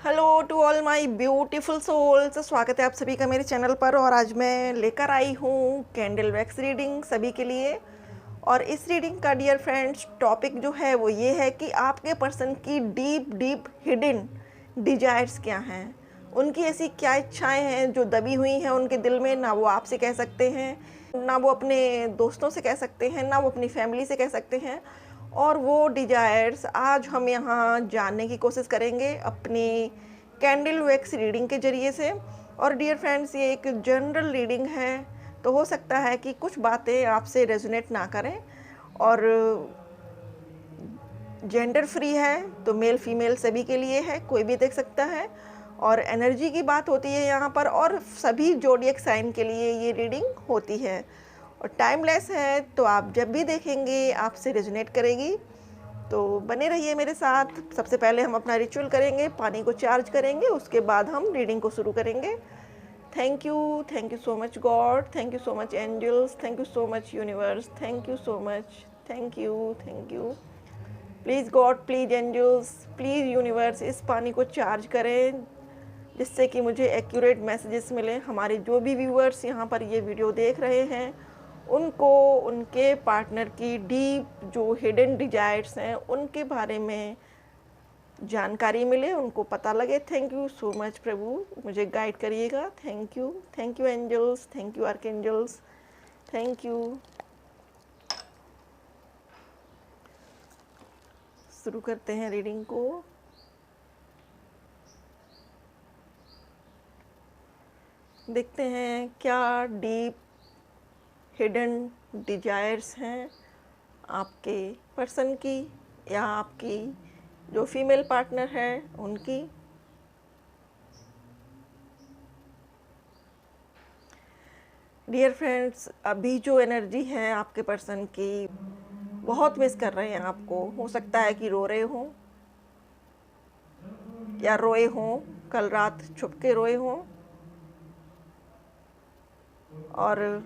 Hello to all my beautiful souls. स्वागत है आप सभी का मेरे चैनल पर। और आज मैं लेकर आई हूँ कैंडल वैक्स रीडिंग सभी के लिए। और इस रीडिंग का डियर फ्रेंड्स टॉपिक जो है वो ये है कि आपके पर्सन की डीप डीप हिडन डिजायर्स क्या हैं, उनकी ऐसी क्या इच्छाएं हैं जो दबी हुई हैं उनके दिल में, ना वो आपसे कह सकते हैं, ना वो अपने दोस्तों से कह सकते हैं, ना वो अपनी फैमिली से कह सकते हैं। और वो डिजायर्स आज हम यहाँ जानने की कोशिश करेंगे अपनी कैंडल वैक्स रीडिंग के ज़रिए से। और डियर फ्रेंड्स, ये एक जनरल रीडिंग है, तो हो सकता है कि कुछ बातें आपसे रेजोनेट ना करें। और जेंडर फ्री है, तो मेल फीमेल सभी के लिए है, कोई भी देख सकता है। और एनर्जी की बात होती है यहाँ पर, और सभी जोडियक साइन के लिए ये रीडिंग होती है। और टाइमलेस है, तो आप जब भी देखेंगे आपसे रेजोनेट करेगी। तो बने रहिए मेरे साथ। सबसे पहले हम अपना रिचुअल करेंगे, पानी को चार्ज करेंगे, उसके बाद हम रीडिंग को शुरू करेंगे। Thank you so much God, thank you so much angels, thank you so much universe, thank you so much, thank you. Please God, please angels, please universe, इस पानी को चार्ज करें जिससे कि मुझे एक्यूरेट मैसेजेस मिले। हमारे जो भी व्यूअर्स यहाँ पर ये वीडियो देख रहे हैं उनको उनके पार्टनर की डीप जो हिडन डिजायर्स हैं उनके बारे में जानकारी मिले, उनको पता लगे। थैंक यू सो मच प्रभु, मुझे गाइड करिएगा। Thank you angels, thank you archangels, thank you. शुरू करते हैं रीडिंग को। देखते हैं क्या डीप हिडन डिजायर्स हैं आपके पर्सन की या आपकी जो फीमेल पार्टनर है उनकी। डियर फ्रेंड्स, अभी जो एनर्जी है आपके पर्सन की, बहुत मिस कर रहे हैं आपको। हो सकता है कि रो रहे हों या रोए हों, कल रात छुप के रोए हों, और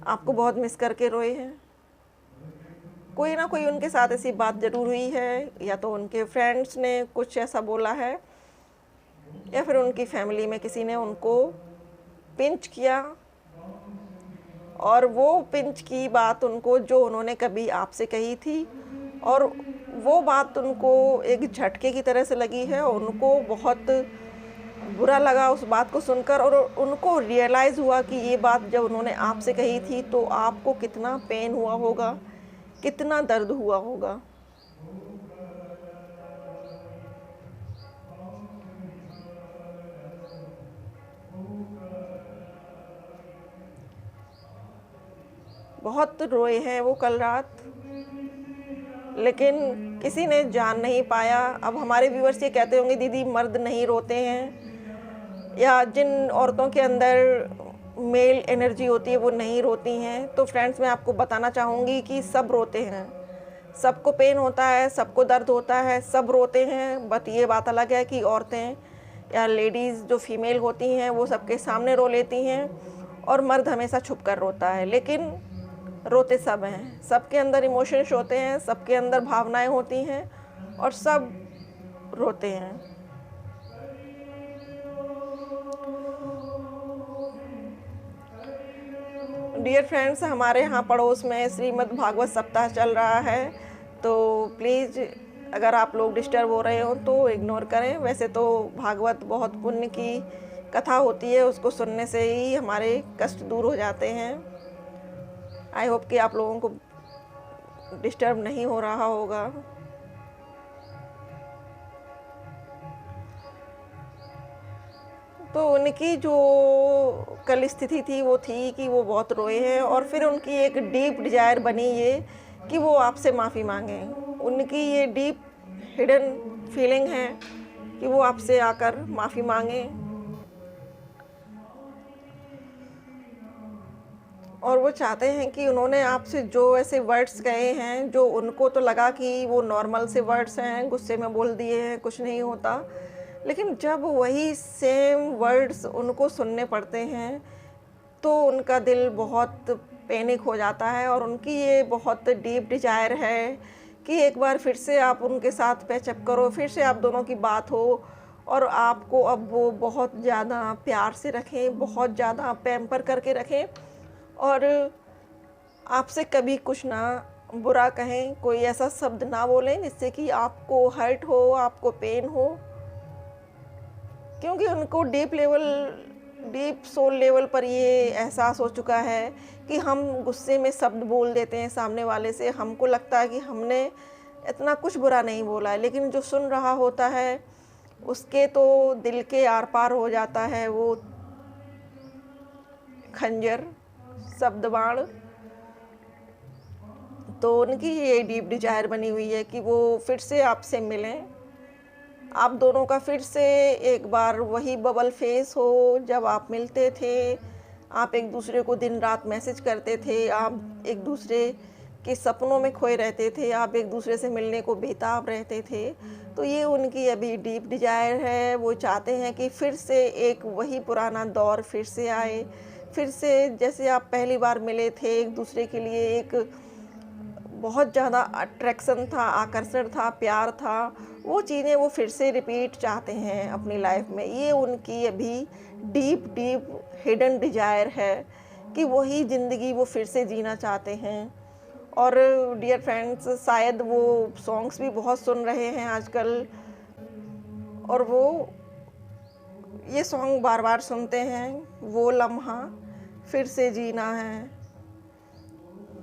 आपको बहुत मिस करके रोए हैं। कोई ना कोई उनके साथ ऐसी बात ज़रूर हुई है, या तो उनके फ्रेंड्स ने कुछ ऐसा बोला है, या फिर उनकी फैमिली में किसी ने उनको पिंच किया। और वो पिंच की बात उनको, जो उन्होंने कभी आपसे कही थी, और वो बात उनको एक झटके की तरह से लगी है। और उनको बहुत बुरा लगा उस बात को सुनकर, और उनको रियलाइज़ हुआ कि ये बात जब उन्होंने आपसे कही थी तो आपको कितना पेन हुआ होगा, कितना दर्द हुआ होगा। बहुत रोए हैं वो कल रात, लेकिन किसी ने जान नहीं पाया। अब हमारे व्यूअर्स ये कहते होंगे दीदी मर्द नहीं रोते हैं, या जिन औरतों के अंदर मेल एनर्जी होती है वो नहीं रोती हैं। तो फ्रेंड्स, मैं आपको बताना चाहूँगी कि सब रोते हैं, सबको पेन होता है, सबको दर्द होता है, सब रोते हैं। बट ये बात अलग है कि औरतें या लेडीज़ जो फीमेल होती हैं वो सबके सामने रो लेती हैं, और मर्द हमेशा छुप कर रोता है। लेकिन रोते सब हैं, सबके अंदर इमोशंस होते हैं, सबके अंदर भावनाएं होती हैं, और सब रोते हैं। डियर फ्रेंड्स, हमारे यहाँ पड़ोस में श्रीमद् भागवत सप्ताह चल रहा है, तो प्लीज़ अगर आप लोग डिस्टर्ब हो रहे हो तो इग्नोर करें। वैसे तो भागवत बहुत पुण्य की कथा होती है, उसको सुनने से ही हमारे कष्ट दूर हो जाते हैं। आई होप कि आप लोगों को डिस्टर्ब नहीं हो रहा होगा। तो उनकी जो कल स्थिति थी वो थी कि वो बहुत रोए हैं, और फिर उनकी एक डीप डिजायर बनी ये कि वो आपसे माफ़ी मांगें। उनकी ये डीप हिडन फीलिंग है कि वो आपसे आकर माफ़ी मांगें। और वो चाहते हैं कि उन्होंने आपसे जो ऐसे वर्ड्स कहे हैं, जो उनको तो लगा कि वो नॉर्मल से वर्ड्स हैं, गुस्से में बोल दिए हैं, कुछ नहीं होता, लेकिन जब वही सेम वर्ड्स उनको सुनने पड़ते हैं तो उनका दिल बहुत पैनिक हो जाता है। और उनकी ये बहुत डीप डिजायर है कि एक बार फिर से आप उनके साथ पैचअप करो, फिर से आप दोनों की बात हो और आपको अब वो बहुत ज़्यादा प्यार से रखें, बहुत ज़्यादा पैम्पर करके रखें और आपसे कभी कुछ ना बुरा कहें, कोई ऐसा शब्द ना बोलें जिससे कि आपको हर्ट हो, आपको पेन हो। क्योंकि उनको डीप सोल लेवल पर ये एहसास हो चुका है कि हम गुस्से में शब्द बोल देते हैं सामने वाले से, हमको लगता है कि हमने इतना कुछ बुरा नहीं बोला है, लेकिन जो सुन रहा होता है उसके तो दिल के आर पार हो जाता है वो खंजर, शब्द बाण। तो उनकी ये डीप डिजायर बनी हुई है कि वो फिर से आपसे मिलें, आप दोनों का फिर से एक बार वही बबल फेस हो जब आप मिलते थे, आप एक दूसरे को दिन रात मैसेज करते थे, आप एक दूसरे के सपनों में खोए रहते थे, आप एक दूसरे से मिलने को बेताब रहते थे। तो ये उनकी अभी डीप डिजायर है, वो चाहते हैं कि फिर से एक वही पुराना दौर फिर से आए, फिर से जैसे आप पहली बार मिले थे एक दूसरे के लिए एक बहुत ज़्यादा अट्रैक्शन था, आकर्षण था, प्यार था, वो चीज़ें वो फिर से रिपीट चाहते हैं अपनी लाइफ में। ये उनकी अभी डीप हिडन डिजायर है कि वही ज़िंदगी वो फिर से जीना चाहते हैं। और डियर फ्रेंड्स, शायद वो सॉन्ग्स भी बहुत सुन रहे हैं आजकल और वो ये सॉन्ग बार बार सुनते हैं, वो लम्हा फिर से जीना है।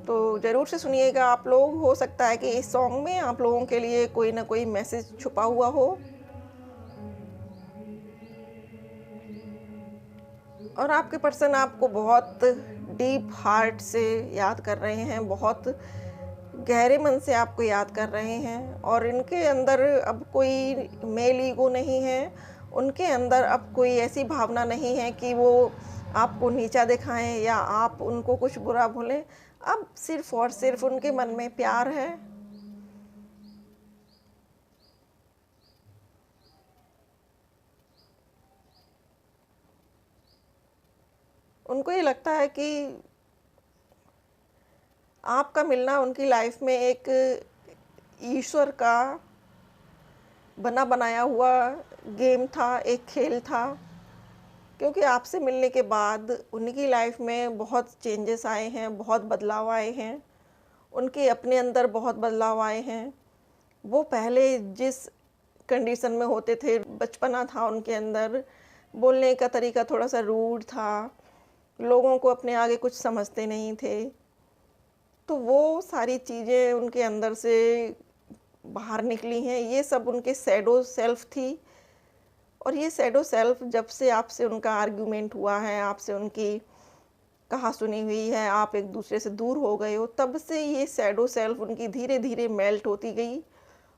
तो ज़रूर से सुनिएगा आप लोग, हो सकता है कि इस सॉन्ग में आप लोगों के लिए कोई ना कोई मैसेज छुपा हुआ हो। और आपके पर्सन आपको बहुत डीप हार्ट से याद कर रहे हैं, बहुत गहरे मन से आपको याद कर रहे हैं और इनके अंदर अब कोई मेल ईगो नहीं है, उनके अंदर अब कोई ऐसी भावना नहीं है कि वो आपको नीचा दिखाएं या आप उनको कुछ बुरा बोलें। अब सिर्फ और सिर्फ उनके मन में प्यार है। उनको ये लगता है कि आपका मिलना उनकी लाइफ में एक ईश्वर का बना बनाया हुआ गेम था, एक खेल था। क्योंकि आपसे मिलने के बाद उनकी लाइफ में बहुत चेंजेस आए हैं, बहुत बदलाव आए हैं, उनके अपने अंदर बहुत बदलाव आए हैं। वो पहले जिस कंडीशन में होते थे, बचपना था उनके अंदर, बोलने का तरीका थोड़ा सा रूड था, लोगों को अपने आगे कुछ समझते नहीं थे। तो वो सारी चीज़ें उनके अंदर से बाहर निकली हैं, ये सब उनके शैडो सेल्फ थी। और ये शैडो सेल्फ जब से आपसे उनका आर्ग्यूमेंट हुआ है, आपसे उनकी कहा सुनी हुई है, आप एक दूसरे से दूर हो गए हो, तब से ये शैडो सेल्फ उनकी धीरे धीरे मेल्ट होती गई।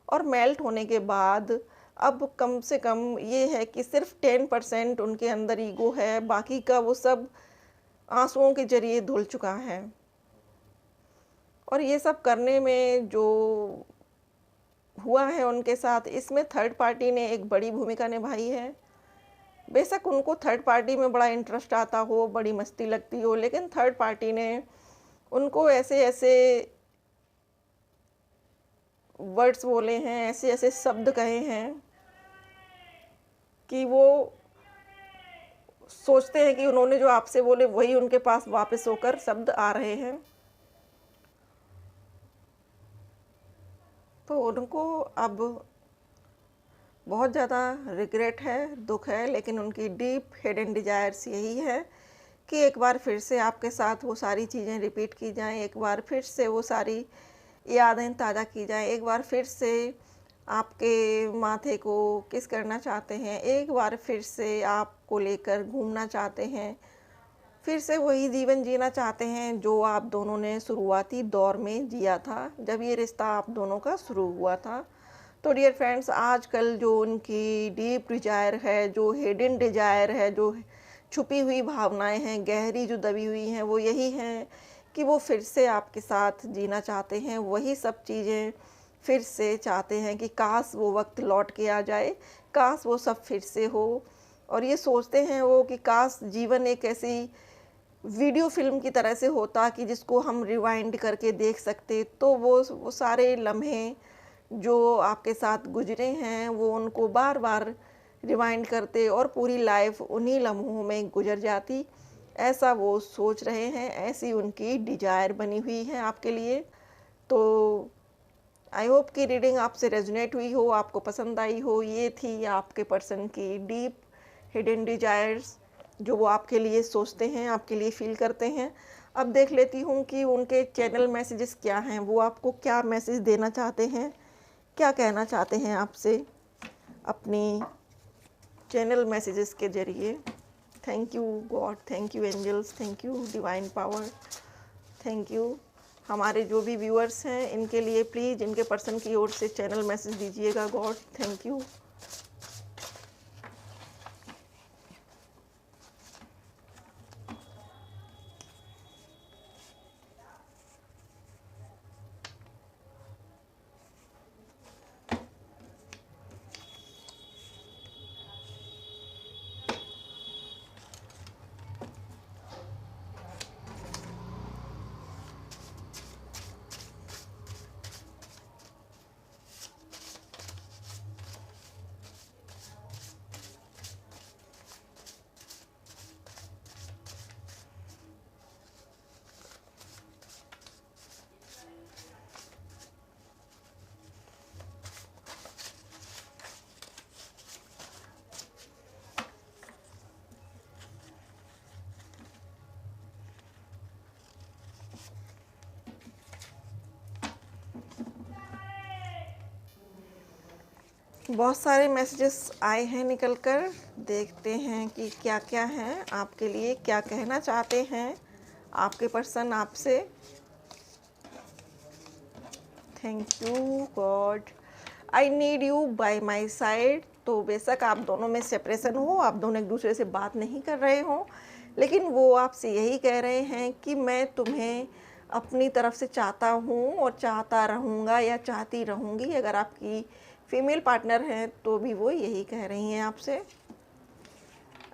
और मेल्ट होने के बाद अब कम से कम ये है कि सिर्फ 10% उनके अंदर ईगो है, बाकी का वो सब आंसुओं के जरिए धुल चुका है। और ये सब करने में जो हुआ है उनके साथ, इसमें थर्ड पार्टी ने एक बड़ी भूमिका निभाई है। बेशक उनको थर्ड पार्टी में बड़ा इंटरेस्ट आता हो, बड़ी मस्ती लगती हो, लेकिन थर्ड पार्टी ने उनको ऐसे ऐसे वर्ड्स बोले हैं, ऐसे ऐसे शब्द कहे हैं कि वो सोचते हैं कि उन्होंने जो आपसे बोले वही उनके पास वापस होकर शब्द आ रहे हैं। तो उनको अब बहुत ज़्यादा रिग्रेट है, दुख है, लेकिन उनकी डीप हिडन डिजायर्स यही है कि एक बार फिर से आपके साथ वो सारी चीज़ें रिपीट की जाएं, एक बार फिर से वो सारी यादें ताज़ा की जाएं, एक बार फिर से आपके माथे को किस करना चाहते हैं, एक बार फिर से आपको लेकर घूमना चाहते हैं, फिर से वही जीवन जीना चाहते हैं जो आप दोनों ने शुरुआती दौर में जिया था, जब ये रिश्ता आप दोनों का शुरू हुआ था। तो डियर फ्रेंड्स, आजकल जो उनकी डीप डिजायर है, जो हिडन डिजायर है, जो छुपी हुई भावनाएं हैं, गहरी जो दबी हुई हैं, वो यही हैं कि वो फिर से आपके साथ जीना चाहते हैं, वही सब चीज़ें फिर से चाहते हैं कि काश वो वक्त लौट के आ जाए, काश वो सब फिर से हो। और ये सोचते हैं वो कि काश जीवन एक ऐसी वीडियो फ़िल्म की तरह से होता कि जिसको हम रिवाइंड करके देख सकते, तो वो सारे लम्हे जो आपके साथ गुज़रे हैं, वो उनको बार-बार रिवाइंड करते और पूरी लाइफ़ उन्हीं लम्हों में गुज़र जाती। ऐसा वो सोच रहे हैं, ऐसी उनकी डिज़ायर बनी हुई है आपके लिए। तो आई होप कि रीडिंग आपसे रेज़ोनेट हुई हो, आपको पसंद आई हो। ये थी आपके पर्सन की डीप हिडन डिज़ायर्स, जो वो आपके लिए सोचते हैं, आपके लिए फ़ील करते हैं। अब देख लेती हूँ कि उनके चैनल मैसेजेस क्या हैं, वो आपको क्या मैसेज देना चाहते हैं, क्या कहना चाहते हैं आपसे अपनी चैनल मैसेजेस के ज़रिए। Thank you God, thank you angels, thank you divine power, thank you. हमारे जो भी व्यूअर्स हैं, इनके लिए प्लीज़ इनके पर्सन की ओर से चैनल मैसेज दीजिएगा गॉड, थैंक यू। बहुत सारे मैसेजेस आए हैं निकल कर, देखते हैं कि क्या क्या हैं आपके लिए, क्या कहना चाहते हैं आपके पर्सन आपसे। Thank you God, I need you bye my side. तो बेशक आप दोनों में सेपरेशन हो, आप दोनों एक दूसरे से बात नहीं कर रहे हो, लेकिन वो आपसे यही कह रहे हैं कि मैं तुम्हें अपनी तरफ से चाहता हूँ और चाहता रहूँगा या चाहती रहूँगी। अगर आपकी फीमेल पार्टनर हैं तो भी वो यही कह रही हैं आपसे।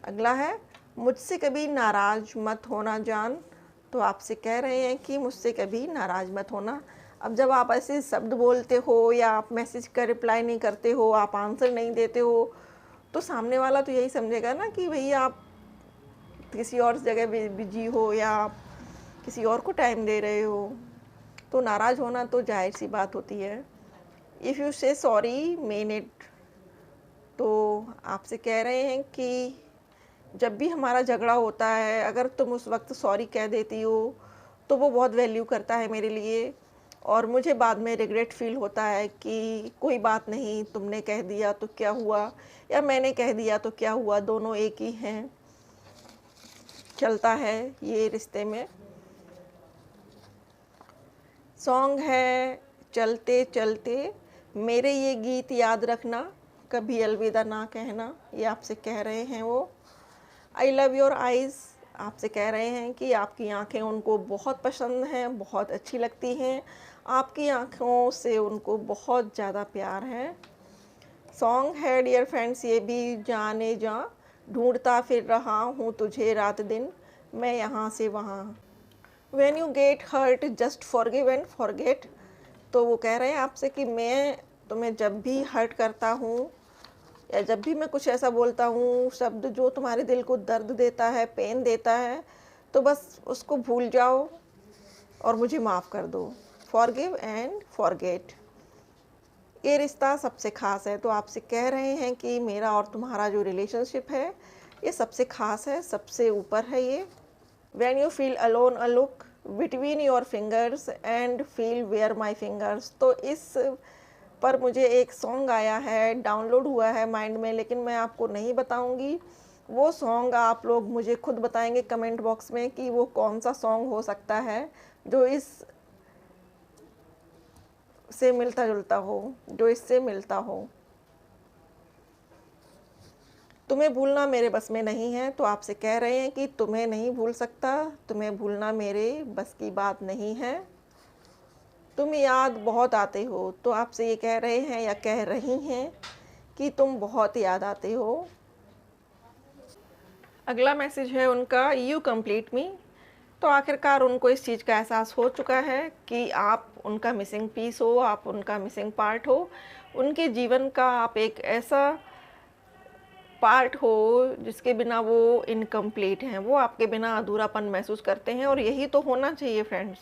अगला है, मुझसे कभी नाराज़ मत होना जान। तो आपसे कह रहे हैं कि मुझसे कभी नाराज़ मत होना। अब जब आप ऐसे शब्द बोलते हो या आप मैसेज का रिप्लाई नहीं करते हो, आप आंसर नहीं देते हो, तो सामने वाला तो यही समझेगा ना कि भैया आप किसी और जगह बिजी हो या आप किसी और को टाइम दे रहे हो। तो नाराज़ होना तो जाहिर सी बात होती है। इफ़ यू से सॉरी मीन इट। तो आपसे कह रहे हैं कि जब भी हमारा झगड़ा होता है, अगर तुम उस वक्त सॉरी कह देती हो तो वो बहुत वैल्यू करता है मेरे लिए, और मुझे बाद में रिग्रेट फील होता है कि कोई बात नहीं, तुमने कह दिया तो क्या हुआ, या मैंने कह दिया तो क्या हुआ, दोनों एक ही हैं। चलता है ये रिश्ते में। सॉन्ग है, चलते चलते मेरे ये गीत याद रखना, कभी अलविदा ना कहना। ये आपसे कह रहे हैं वो। आई लव योर आइज़, आपसे कह रहे हैं कि आपकी आंखें उनको बहुत पसंद हैं, बहुत अच्छी लगती हैं, आपकी आंखों से उनको बहुत ज़्यादा प्यार है। सॉन्ग है डियर फ्रेंड्स ये भी, जाने जा ढूंढता फिर रहा हूँ तुझे रात दिन, मैं यहाँ से वहाँ। When you get hurt just forgive and forget. तो वो कह रहे हैं आपसे कि मैं तुम्हें जब भी हर्ट करता हूँ या जब भी मैं कुछ ऐसा बोलता हूँ, शब्द जो तुम्हारे दिल को दर्द देता है, पेन देता है, तो बस उसको भूल जाओ और मुझे माफ़ कर दो। Forgive and forget. ये रिश्ता सबसे ख़ास है। तो आपसे कह रहे हैं कि मेरा और तुम्हारा जो रिलेशनशिप है ये सबसे ख़ास है, सबसे ऊपर है ये। When you feel alone, a look between your fingers and feel where my fingers। तो इस पर मुझे एक सॉन्ग आया है, डाउनलोड हुआ है माइंड में, लेकिन मैं आपको नहीं बताऊंगी। वो सॉन्ग आप लोग मुझे खुद बताएंगे कमेंट बॉक्स में कि वो कौन सा सॉन्ग हो सकता है जो इस से मिलता जुलता हो, जो इससे मिलता हो। तुम्हें भूलना मेरे बस में नहीं है। तो आपसे कह रहे हैं कि तुम्हें नहीं भूल सकता, तुम्हें भूलना मेरे बस की बात नहीं है। तुम याद बहुत आते हो। तो आपसे ये कह रहे हैं या कह रही हैं कि तुम बहुत याद आते हो। अगला मैसेज है उनका, यू कंप्लीट मी। तो आखिरकार उनको इस चीज़ का एहसास हो चुका है कि आप उनका मिसिंग पीस हो, आप उनका मिसिंग पार्ट हो, उनके जीवन का आप एक ऐसा पार्ट हो जिसके बिना वो इनकम्प्लीट हैं, वो आपके बिना अधूरापन महसूस करते हैं। और यही तो होना चाहिए फ्रेंड्स,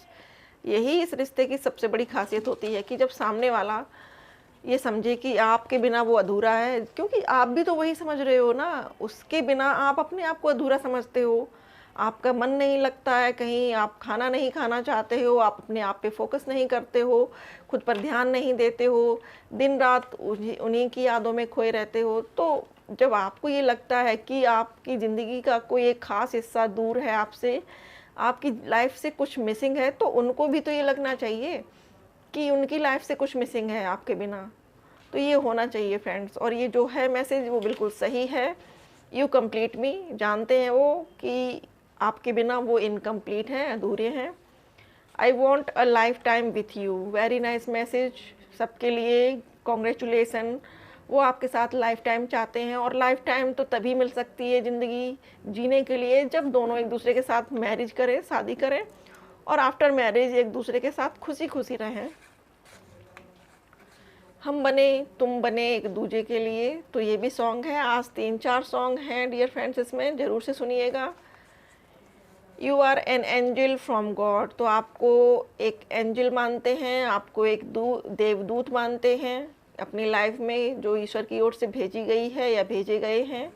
यही इस रिश्ते की सबसे बड़ी खासियत होती है कि जब सामने वाला ये समझे कि आपके बिना वो अधूरा है, क्योंकि आप भी तो वही समझ रहे हो ना, उसके बिना आप अपने आप को अधूरा समझते हो। आपका मन नहीं लगता है कहीं, आप खाना नहीं खाना चाहते हो, आप अपने आप पे फोकस नहीं करते हो, खुद पर ध्यान नहीं देते हो, दिन रात उन्हीं की यादों में खोए रहते हो। तो जब आपको ये लगता है कि आपकी ज़िंदगी का कोई एक ख़ास हिस्सा दूर है आपसे, आपकी लाइफ से कुछ मिसिंग है, तो उनको भी तो ये लगना चाहिए कि उनकी लाइफ से कुछ मिसिंग है आपके बिना। तो ये होना चाहिए फ्रेंड्स, और ये जो है मैसेज वो बिल्कुल सही है। यू कंप्लीट मी, जानते हैं वो कि आपके बिना वो इनकम्प्लीट हैं, अधूरे हैं। I want a life time with you, very nice message सबके लिए, कॉन्ग्रेचुलेसन। वो आपके साथ लाइफ टाइम चाहते हैं, और लाइफ टाइम तो तभी मिल सकती है ज़िंदगी जीने के लिए जब दोनों एक दूसरे के साथ मैरिज करें, शादी करें, और आफ्टर मैरिज एक दूसरे के साथ खुशी खुशी रहें। हम बने तुम बने एक दूजे के लिए, तो ये भी सॉन्ग है। आज 3-4 सॉन्ग हैं डियर फ्रेंड्स, इसमें ज़रूर से सुनिएगा। You are an angel from God, तो आपको एक एंजल मानते हैं, आपको एक देवदूत मानते हैं अपनी लाइफ में, जो ईश्वर की ओर से भेजी गई है या भेजे गए हैं।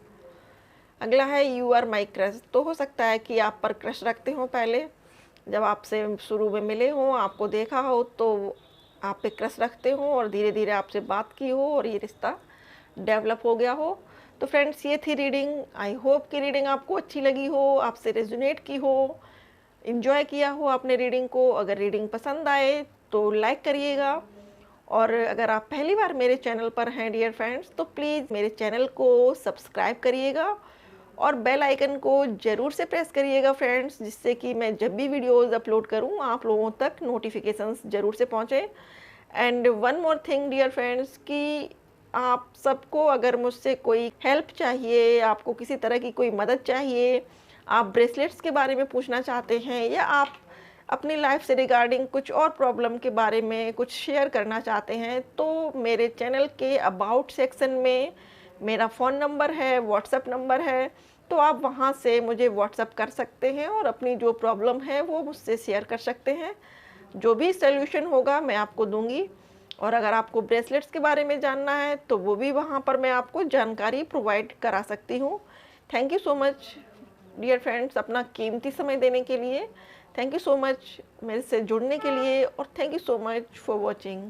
अगला है यू आर माई क्रश, तो हो सकता है कि आप पर क्रश रखते हो, पहले जब आपसे शुरू में मिले हों, आपको देखा हो तो आप पे क्रश रखते हो, और धीरे धीरे आपसे बात की हो और ये रिश्ता डेवलप हो गया हो। तो फ्रेंड्स, ये थी रीडिंग। आई होप कि रीडिंग आपको अच्छी लगी हो, आपसे रेजोनेट की हो, इन्जॉय किया हो आपने रीडिंग को। अगर रीडिंग पसंद आए तो लाइक करिएगा, और अगर आप पहली बार मेरे चैनल पर हैं डियर फ्रेंड्स, तो प्लीज़ मेरे चैनल को सब्सक्राइब करिएगा और बेल आइकन को ज़रूर से प्रेस करिएगा फ्रेंड्स, जिससे कि मैं जब भी वीडियोज़ अपलोड करूँ आप लोगों तक नोटिफिकेशंस ज़रूर से पहुँचे। And one more thing dear friends, कि आप सबको अगर मुझसे कोई हेल्प चाहिए, आपको किसी तरह की कोई मदद चाहिए, आप ब्रेसलेट्स के बारे में पूछना चाहते हैं, या आप अपनी लाइफ से रिगार्डिंग कुछ और प्रॉब्लम के बारे में कुछ शेयर करना चाहते हैं, तो मेरे चैनल के अबाउट सेक्शन में मेरा फ़ोन नंबर है, व्हाट्सएप नंबर है, तो आप वहाँ से मुझे व्हाट्सएप कर सकते हैं और अपनी जो प्रॉब्लम है वो मुझसे शेयर कर सकते हैं। जो भी सल्यूशन होगा मैं आपको दूंगी। और अगर आपको ब्रेसलेट्स के बारे में जानना है तो वो भी वहाँ पर मैं आपको जानकारी प्रोवाइड करा सकती हूँ। Thank you so much dear friends, अपना कीमती समय देने के लिए। थैंक यू सो मच मेरे से जुड़ने के लिए, और thank you so much for watching.